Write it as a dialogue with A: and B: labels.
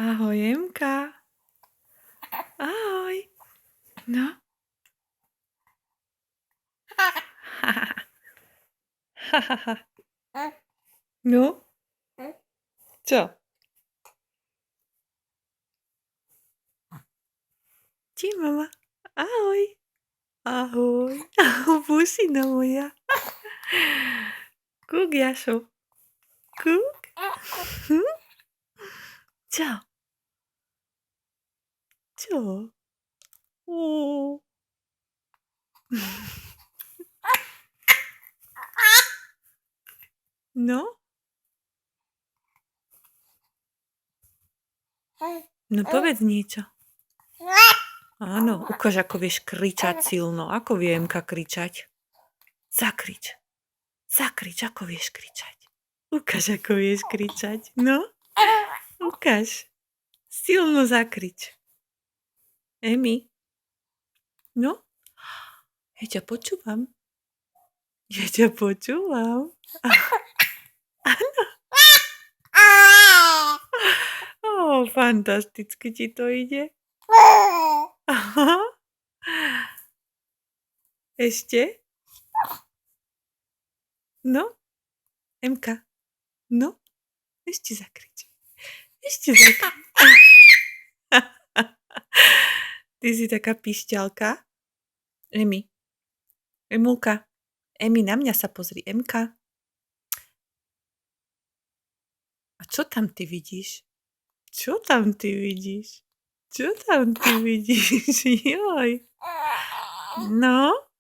A: Ahoj, Emka. Ahoj. No. No? Čo? Čím, mama? Ahoj. Ahoj. Pusina moja. Kúk, Jašo. Kúk. Čo? Čo? Ó. No? No povedz niečo. Áno, ukáž, ako vieš kričať silno. Ako vie Emka kričať? Zakrič. Zakrič, ako vieš kričať. Ukáž, ako vieš kričať. No? Ukáž. Silno zakrič. Emi? No? Ja ťa počúvam. Ja ťa počúvam. Áno. Ó, fantasticky ti to ide. Aha. Ešte? No? Emka? No? Ešte zakrič. Ešte zakrič. Ty si taká pišťalka. Emi. Emulka. Emi, na mňa sa pozri. Emka. A čo tam ty vidíš? Čo tam ty vidíš? Čo tam ty vidíš? Joj. No?